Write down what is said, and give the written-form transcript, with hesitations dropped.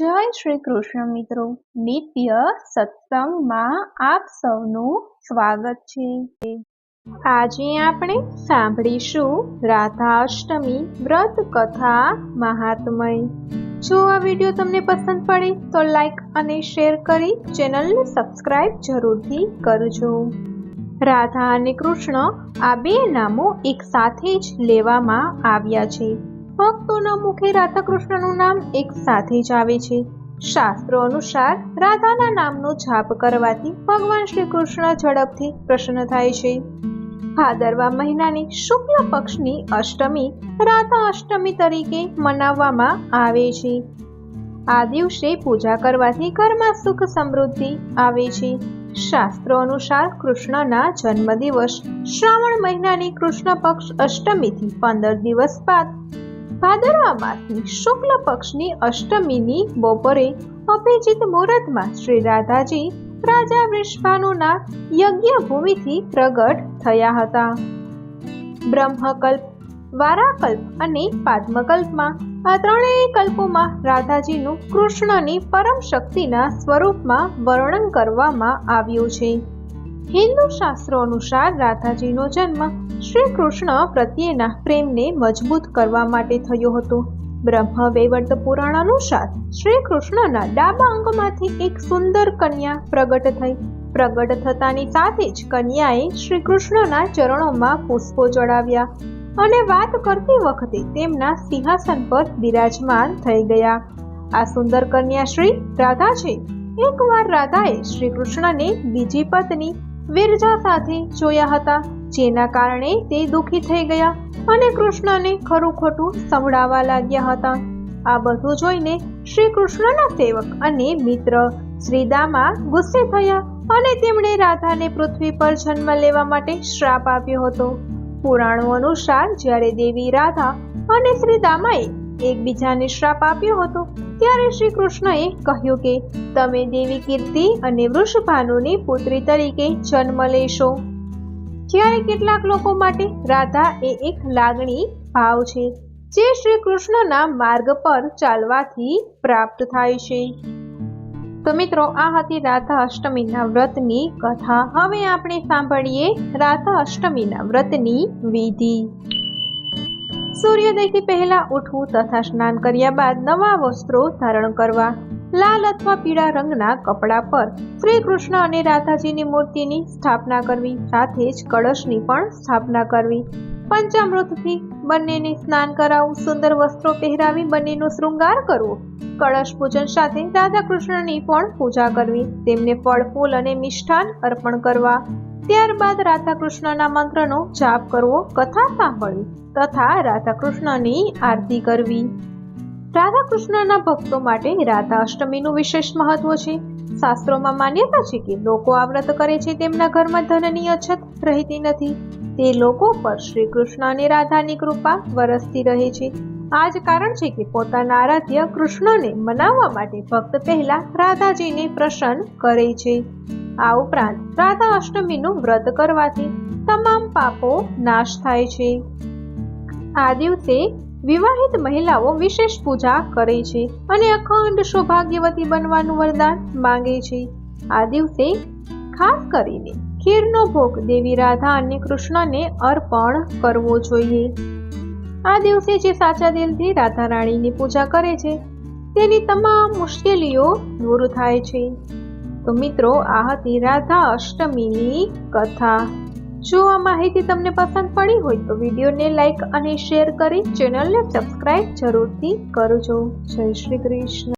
જય શ્રી કૃષ્ણ મિત્રો, નિત્ય સત્સંગમાં આપ સૌનું સ્વાગત છે। આજે આપણે સાંભળીશું રાધાષ્ટમી વ્રત કથા મહાત્મય। જો આ વિડીયો તમને પસંદ પડે તો લાઈક અને શેર કરી ચેનલને સબસ્ક્રાઇબ જરૂરથી કરજો। રાધા અને કૃષ્ણ આ બે નામો એક સાથે જ લેવામાં આવ્યા છે। ભક્તોના મુખે રાધા કૃષ્ણનું નામ એક સાથે જ આવે છે। શાસ્ત્રો અનુસાર રાધાના નામનો જાપ કરવાથી ભગવાન શ્રી કૃષ્ણ ઝડપથી પ્રસન્ન થાય છે। ભાદરવા મહિનાની શુક્લ પક્ષની અષ્ટમી રાધા અષ્ટમી તરીકે મનાવવામાં આવે છે। આ દિવસે પૂજા કરવાથી ઘરમાં સુખ સમૃદ્ધિ આવે છે। શાસ્ત્રો અનુસાર કૃષ્ણના જન્મદિવસ શ્રાવણ મહિનાની કૃષ્ણ પક્ષ અષ્ટમીથી 15 દિવસ બાદ ભાદરવા માસની શુક્લ પક્ષની અષ્ટમીની બપોરે અભિજીત મુહૂર્તમાં શ્રી રાધાજી રાજા વૃષભાનુના યજ્ઞ ભૂમિથી પ્રગટ થયા હતા। બ્રહ્મકલ્પ, વારાકલ્પ અને પાદ્મકલ્પમાં આ ત્રણેય કલ્પોમાં રાધાજીનું કૃષ્ણની પરમ શક્તિના સ્વરૂપમાં વર્ણન કરવામાં આવ્યું છે। હિન્દુ શાસ્ત્રો અનુસાર રાધાજીનો જન્મ શ્રી કૃષ્ણ પ્રત્યેના પ્રેમને મજબૂત કરવા માટે થયો હતો। બ્રહ્મ વૈવર્ત પુરાણ અનુસાર શ્રી કૃષ્ણના ડાબા અંગમાંથી એક સુંદર કન્યા પ્રગટ થઈ। પ્રગટ થતાની સાથે જ કન્યાએ શ્રી કૃષ્ણના ચરણોમાં પુષ્પો ચડાવ્યા અને વાત કરતી વખતે તેમના સિંહાસન પર બિરાજમાન થઈ ગયા। આ સુંદર કન્યા શ્રી રાધા છે। એકવાર રાધાએ શ્રી કૃષ્ણને બીજી પત્ની વિરજા સાથે જોયા હતા, જેના કારણે તે દુઃખી થઈ ગયા અને કૃષ્ણને ખરું ખોટું સંભળાવવા લાગ્યા હતા। આ બધું જોઈને શ્રી કૃષ્ણના સેવક અને મિત્ર શ્રીદામા ગુસ્સે થયા અને તેમણે રાધાને પૃથ્વી પર જન્મ લેવા માટે શ્રાપ આપ્યો હતો। પુરાણો અનુસાર જ્યારે દેવી રાધા અને શ્રીદામાએ એકબીજાને શ્રાપ આપ્યો હતો ત્યારે શ્રી કૃષ્ણએ કહ્યું કે તમે દેવી કીર્તિ અને વૃષભાનુની પુત્રી તરીકે જન્મ લેશો। જ્યારે કેટલાક લોકો માટે રાધા એ એક લાગણી ભાવ છે જે શ્રી કૃષ્ણના માર્ગ પર ચાલવાથી પ્રાપ્ત થાય છે। તો મિત્રો, આ હતી રાધા અષ્ટમીના વ્રતની કથા। હવે આપણે સાંભળીએ રાધા અષ્ટમીના વ્રતની વિધિ। સૂર્યોદયથી પહેલા ઉઠવું તથા સ્નાન કર્યા બાદ નવા વસ્ત્રો ધારણ કરવા। લાલ અથવા પીળા રંગના કપડા પર શ્રી કૃષ્ણ અને રાધાજીની મૂર્તિની સ્થાપના કરવી, સાથે જ કળશની પણ સ્થાપના કરવી। પંચામૃતથી બંનેને સ્નાન કરાવવું, સુંદર વસ્ત્રો પહેરાવી બંનેનો શૃંગાર કરવો। કળશ પૂજન સાથે રાધા કૃષ્ણની પણ પૂજા કરવી, તેમને ફળ, ફૂલ અને મિષ્ટાન અર્પણ કરવા। ત્યારબાદ રાધા કૃષ્ણના મંત્રનો જાપ કરવો, કથા સાંભળવી તથા રાધા કૃષ્ણની આરતી કરવી। રાધા કૃષ્ણના ભક્તો માટે રાધા અષ્ટમીનું વિશેષ મહત્વ છે। શાસ્ત્રોમાં માન્યતા છે કે લોકો આ વ્રત કરે છે તેમના ઘરમાં ધનની અછત રહેતી નથી। તે લોકો પર શ્રી કૃષ્ણ અને રાધાની કૃપા વરસતી રહે છે। આ જ કારણ છે કે પોતાના આરાધ્ય કૃષ્ણને મનાવવા માટે ભક્ત પહેલા રાધાજીને પ્રસન્ન કરે છે। આ ઉપરાંત રાધા અષ્ટમીનું વ્રત કરવાથી તમામ પાપો નાશ થાય છે। આ દિવસે વિવાહિત મહિલાઓ વિશેષ પૂજા કરે છે અને અખંડ સૌભાગ્યવતી બનવાનું વરદાન માંગે છે। આ દિવસે ખાસ કરીને ખીરનો ભોગ દેવી રાધા અને કૃષ્ણને અર્પણ કરવો જોઈએ। આ દિવસે જે સાચા દિલથી રાધા રાણીની પૂજા કરે છે તેની તમામ મુશ્કેલીઓ દૂર થાય છે। તો મિત્રો, આ હતી રાધા અષ્ટમીની કથા। જો આ માહિતી તમને પસંદ પડી હોય તો વિડીયોને લાઈક અને શેર કરી ચેનલને સબસ્ક્રાઇબ જરૂરથી કરજો। જય શ્રી કૃષ્ણ।